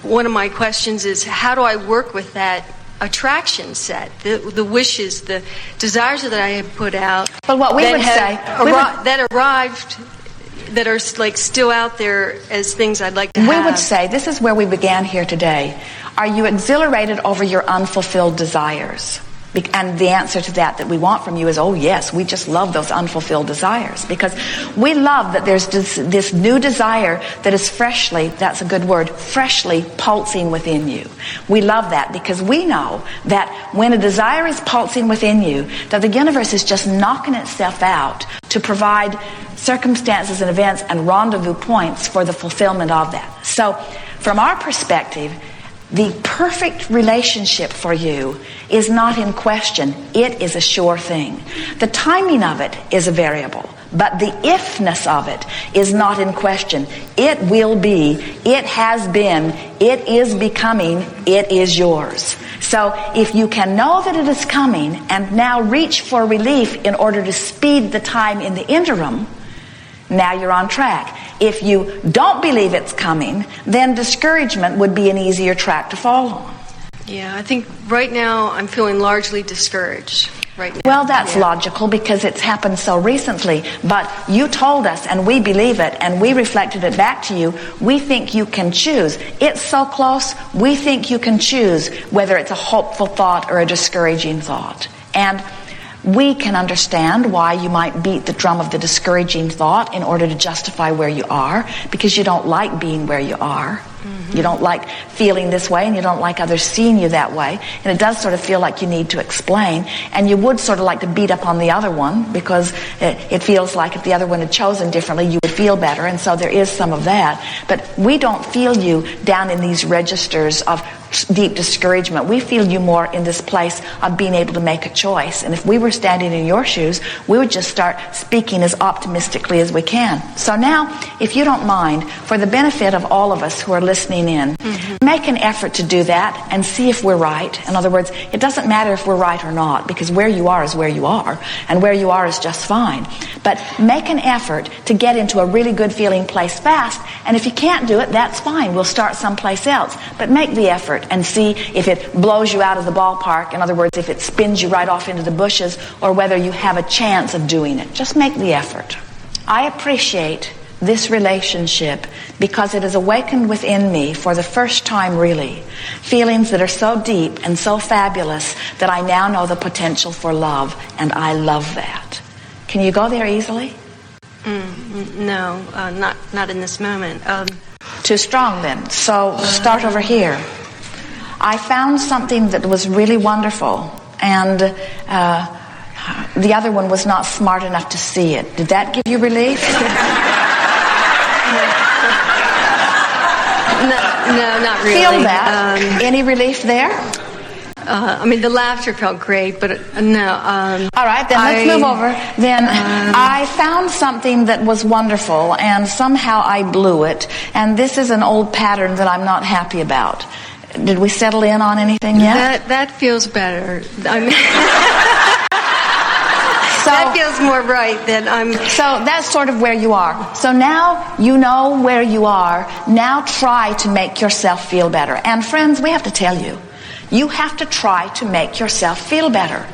one of my questions is, how do I work with that attraction set, the wishes, the desires that I have put out? But what we would say, that arrived, that are like still out there as things I'd like to have. We would say, this is where we began here today. Are you exhilarated over your unfulfilled desires? And the answer to that we want from you is, oh yes, we just love those unfulfilled desires, because we love that there's this new desire that is freshly, that's a good word, freshly pulsing within you. We love that because we know that when a desire is pulsing within you, that the universe is just knocking itself out to provide circumstances and events and rendezvous points for the fulfillment of that. So from our perspective, the perfect relationship for you is not in question. It is a sure thing. The timing of it is a variable, but the ifness of it is not in question. It will be, it has been, it is becoming, it is yours. So if you can know that it is coming and now reach for relief in order to speed the time in the interim, now you're on track. If you don't believe it's coming, then discouragement would be an easier track to fall on. Yeah, I think right now I'm feeling largely discouraged right now. Well, that's logical because it's happened so recently. But you told us, and we believe it, and we reflected it back to you. We think you can choose. It's so close, we think you can choose whether it's a hopeful thought or a discouraging thought. And we can understand why you might beat the drum of the discouraging thought in order to justify where you are, because you don't like being where you are. You don't like feeling this way, and you don't like others seeing you that way. And it does sort of feel like you need to explain. And you would sort of like to beat up on the other one, because it feels like if the other one had chosen differently, you would feel better. And so there is some of that. But we don't feel you down in these registers of deep discouragement. We feel you more in this place of being able to make a choice. And if we were standing in your shoes, we would just start speaking as optimistically as we can. So now, if you don't mind, for the benefit of all of us who are listening in, make an effort to do that and see if we're right. In other words, it doesn't matter if we're right or not, because where you are is where you are, and where you are is just fine. But make an effort to get into a really good feeling place fast, and if you can't do it, that's fine. We'll start someplace else. But make the effort and see if it blows you out of the ballpark. In other words, if it spins you right off into the bushes, or whether you have a chance of doing it. Just make the effort. I appreciate this relationship because it has awakened within me for the first time, really, feelings that are so deep and so fabulous that I now know the potential for love, and I love that. Can you go there easily? No, not in this moment. Too strong then. So start over here. I found something that was really wonderful, and the other one was not smart enough to see it. Did that give you relief? No, not really. Feel that? Any relief there? I mean, the laughter felt great, but no. All right, then let's move over. Then I found something that was wonderful, and somehow I blew it. And this is an old pattern that I'm not happy about. Did we settle in on anything yet? That feels better. I mean, that feels more right than I'm... So that's sort of where you are. So now you know where you are. Now try to make yourself feel better. And friends, we have to tell you, you have to try to make yourself feel better.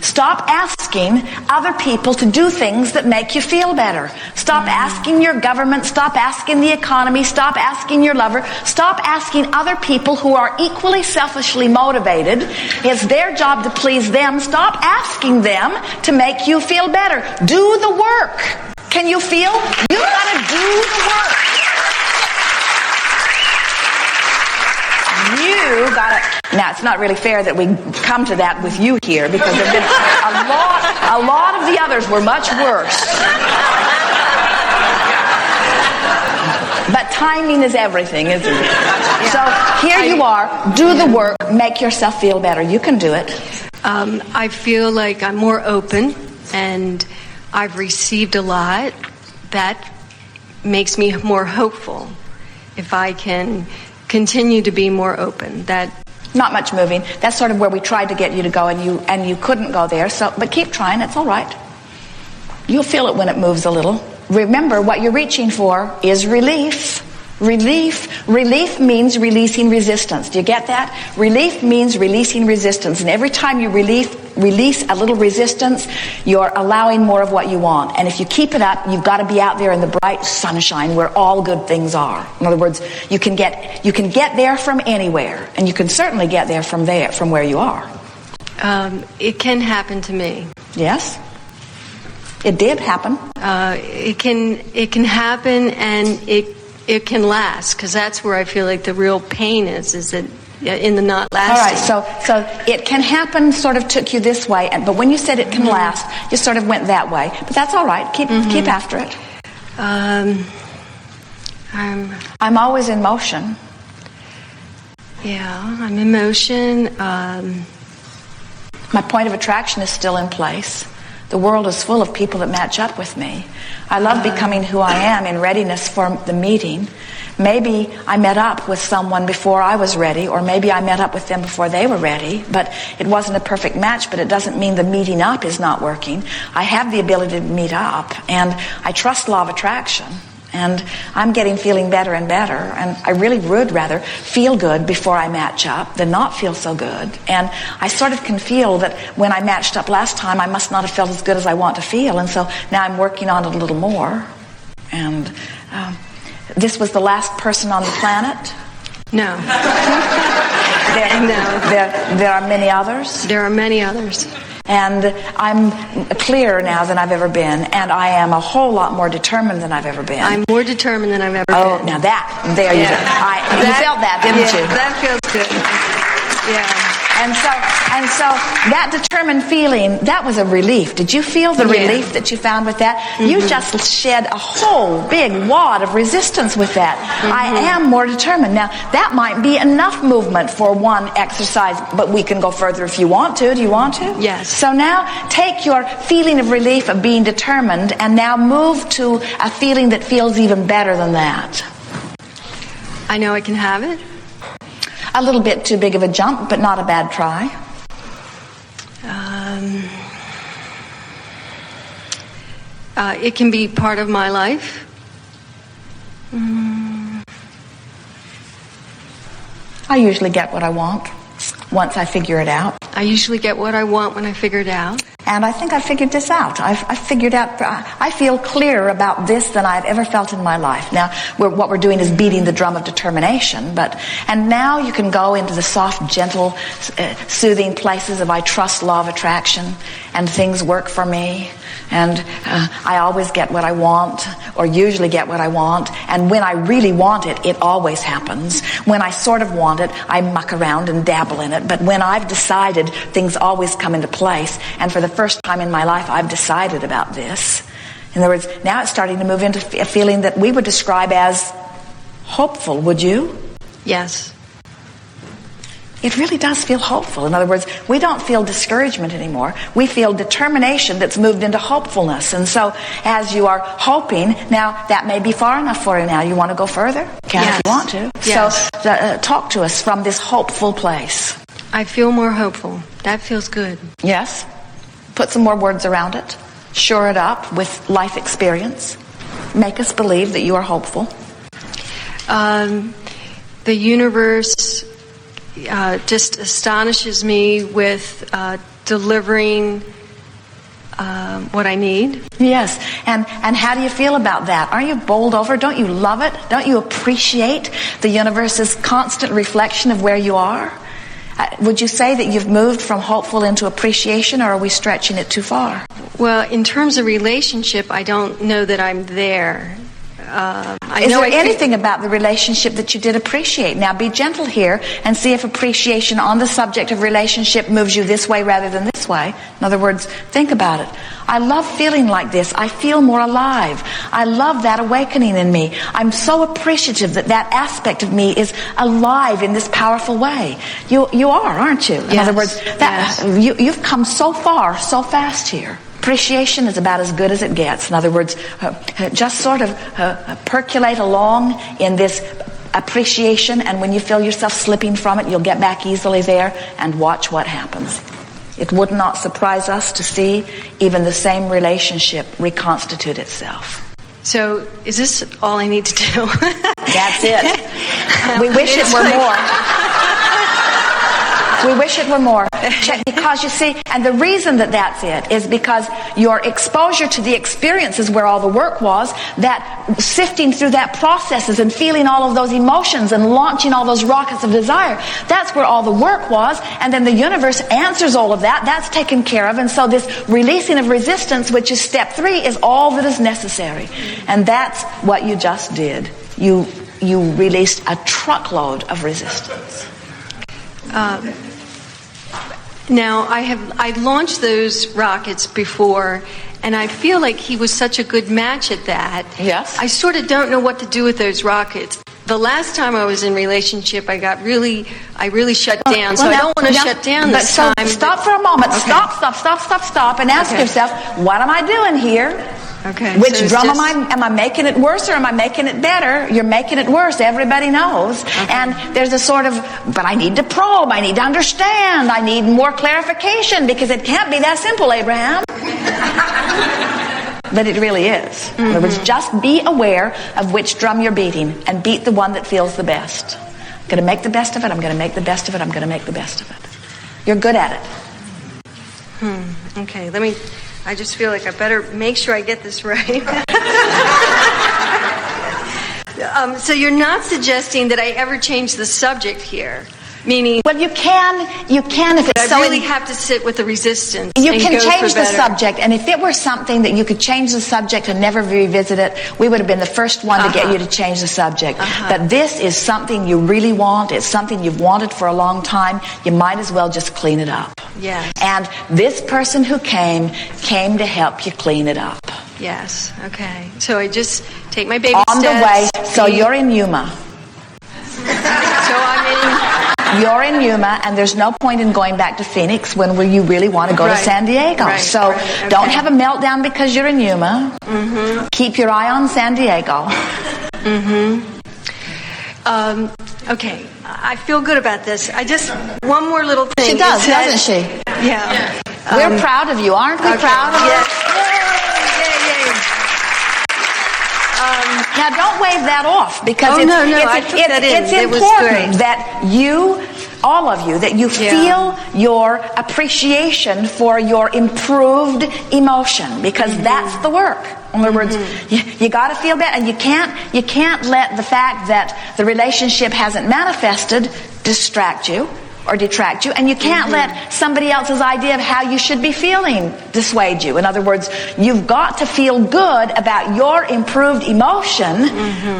Stop asking other people to do things that make you feel better. Stop asking your government. Stop asking the economy. Stop asking your lover. Stop asking other people who are equally selfishly motivated. It's their job to please them. Stop asking them to make you feel better. Do the work. Can you feel? You've got to do the work. You got to... Now, it's not really fair that we come to that with you here, because there have been a lot of the others were much worse. But timing is everything, isn't it? Yeah. So here you are. Do the work. Make yourself feel better. You can do it. I feel like I'm more open, and I've received a lot. That makes me more hopeful. If I can continue to be more open, that... Not much moving. That's sort of where we tried to get you to go, and you couldn't go there. So, but keep trying. It's all right. You'll feel it when it moves a little. Remember, what you're reaching for is relief. Relief means releasing resistance. Do you get that? Relief means releasing resistance. And every time you release a little resistance, you're allowing more of what you want. And if you keep it up, you've got to be out there in the bright sunshine where all good things are. In other words, you can get there from anywhere, and you can certainly get there from where you are. It can happen to me. Yes? It did happen. It can happen, and it can last, because that's where I feel like the real pain is that in the not lasting. All right, so it can happen sort of took you this way, but when you said it can last, you sort of went that way. But that's all right. Keep after it. I'm always in motion. Yeah, I'm in motion. My point of attraction is still in place. The world is full of people that match up with me. I love becoming who I am in readiness for the meeting. Maybe I met up with someone before I was ready, or maybe I met up with them before they were ready, but it wasn't a perfect match, but it doesn't mean the meeting up is not working. I have the ability to meet up, and I trust law of attraction. And I'm feeling better and better. And I really would rather feel good before I match up than not feel so good. And I sort of can feel that when I matched up last time, I must not have felt as good as I want to feel. And so now I'm working on it a little more. And this was the last person on the planet? No. There are many others? There are many others. And I'm clearer now than I've ever been, and I am a whole lot more determined than I've ever been. I'm more determined than I've ever been. Oh, now there you go. You felt that, didn't you? That feels good. Yeah. And so that determined feeling, that was a relief. Did you feel the relief that you found with that? Mm-hmm. You just shed a whole big wad of resistance with that. Mm-hmm. I am more determined. Now, that might be enough movement for one exercise, but we can go further if you want to. Do you want to? Yes. So now take your feeling of relief of being determined and now move to a feeling that feels even better than that. I know I can have it. A little bit too big of a jump, but not a bad try. It can be part of my life. I usually get what I want once I figure it out. I usually get what I want when I figure it out. And I think I figured this out. I figured out, I feel clearer about this than I've ever felt in my life. Now, what we're doing is beating the drum of determination, and now you can go into the soft, gentle, soothing places of I trust law of attraction, and things work for me, and I always get what I want, or usually get what I want, and when I really want it, it always happens. When I sort of want it, I muck around and dabble in it, but when I've decided, things always come into place, and for the first time in my life, I've decided about this. In other words, now it's starting to move into a feeling that we would describe as hopeful, would you? Yes. It really does feel hopeful. In other words, we don't feel discouragement anymore. We feel determination that's moved into hopefulness. And so, as you are hoping, now that may be far enough for you now. You want to go further? Can if you want to. Yes. So, talk to us from this hopeful place. I feel more hopeful. That feels good. Yes. Put some more words around it. Shore it up with life experience. Make us believe that you are hopeful. The universe just astonishes me with delivering what I need. Yes. And how do you feel about that? Are you bowled over? Don't you love it? Don't you appreciate the universe's constant reflection of where you are? Would you say that you've moved from hopeful into appreciation, or are we stretching it too far? Well, in terms of relationship, I don't know that I'm there. Is there anything about the relationship that you did appreciate? Now, be gentle here and see if appreciation on the subject of relationship moves you this way rather than this way. In other words, think about it. I love feeling like this. I feel more alive. I love that awakening in me. I'm so appreciative that aspect of me is alive in this powerful way. You are, aren't you? In other words, you've come so far, so fast here. Appreciation is about as good as it gets. In other words, just sort of percolate along in this appreciation, and when you feel yourself slipping from it, you'll get back easily there and watch what happens. It would not surprise us to see even the same relationship reconstitute itself. So is this all I need to do? That's it. We wish it were more. We wish it were more. Because you see, and the reason that that's it is because your exposure to the experiences where all the work was, that sifting through that processes and feeling all of those emotions and launching all those rockets of desire, that's where all the work was. And then the universe answers all of that. That's taken care of. And so this releasing of resistance, which is step 3, is all that is necessary. And that's what you just did. You released a truckload of resistance. Now, I've launched those rockets before, and I feel like he was such a good match at that. Yes. I sort of don't know what to do with those rockets. The last time I was in relationship, I really shut down. So I don't want to shut down this time. Stop for a moment. Okay. Stop, and ask yourself, what am I doing here? Okay. Which so drum am I making it worse or am I making it better? You're making it worse. Everybody knows. Okay. And there's a sort of, but I need to probe. I need to understand. I need more clarification because it can't be that simple, Abraham. But it really is. Mm-hmm. In other words, just be aware of which drum you're beating and beat the one that feels the best. I'm going to make the best of it. I'm going to make the best of it. I'm going to make the best of it. You're good at it. Okay, I just feel like I better make sure I get this right. So you're not suggesting that I ever change the subject here? Meaning, well, you can if it's I really have to sit with the resistance. You can change the subject, and if it were something that you could change the subject and never revisit it, we would have been the first one to get you to change the subject. But this is something you really want. It's something you've wanted for a long time. You might as well just clean it up. Yes. And this person who came to help you clean it up. Yes. Okay. So I just take my baby on steps. The way. So you're in Yuma. So I'm in. You're in Yuma, and there's no point in going back to Phoenix when you really want to go to San Diego. So okay. Don't have a meltdown because you're in Yuma. Mm-hmm. Keep your eye on San Diego. Okay, I feel good about this. One more little thing. She does, doesn't she? Yeah. We're proud of you, aren't we? Okay. Proud of you? Yes. Now, don't wave that off because it's important that you, all of you, that you feel your appreciation for your improved emotion because that's the work. In other words, you got to feel better, and you can't let the fact that the relationship hasn't manifested distract you or detract you, and you can't let somebody else's idea of how you should be feeling dissuade you. In other words, you've got to feel good about your improved emotion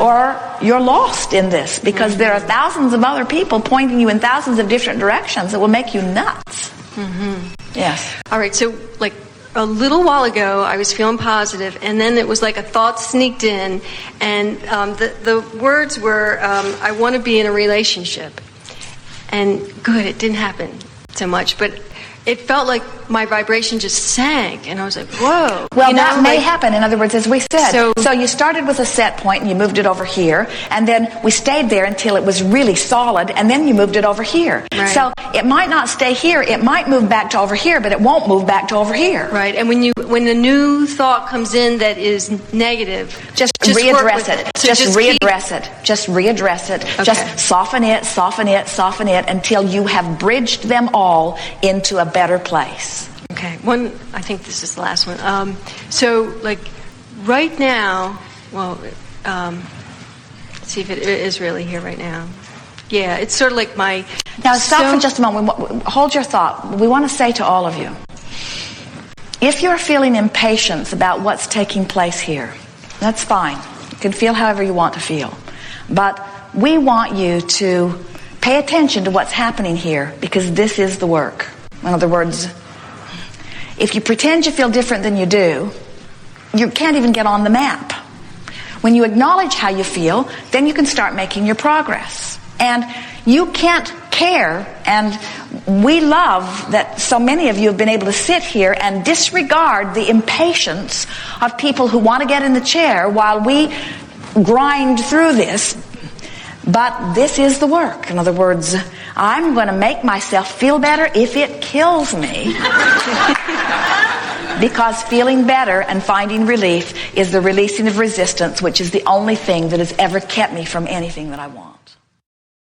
or you're lost in this because there are thousands of other people pointing you in thousands of different directions that will make you nuts. Yes. All right, so like a little while ago, I was feeling positive, and then it was like a thought sneaked in, and the words were, I want to be in a relationship. And good, it didn't happen so much, but it felt like my vibration just sank, and I was like, whoa. Well, that may happen. In other words, as we said, so you started with a set point, and you moved it over here, and then we stayed there until it was really solid, and then you moved it over here. Right. So it might not stay here. It might move back to over here, but it won't move back to over here. Right, and when the new thought comes in that is negative, just readdress it. So just readdress it. Just readdress it. Okay. Just soften it until you have bridged them all into a better place. Okay, I think this is the last one. So, like, right now, well, let's see if it is really here right now. Yeah, it's sort of like my... Now, stop for just a moment. Hold your thought. We want to say to all of you, if you're feeling impatience about what's taking place here, that's fine. You can feel however you want to feel. But we want you to pay attention to what's happening here because this is the work. In other words, if you pretend you feel different than you do, you can't even get on the map. When you acknowledge how you feel, then you can start making your progress. And you can't care, and we love that so many of you have been able to sit here and disregard the impatience of people who want to get in the chair while we grind through this. But this is the work. In other words, I'm going to make myself feel better if it kills me. Because feeling better and finding relief is the releasing of resistance, which is the only thing that has ever kept me from anything that I want.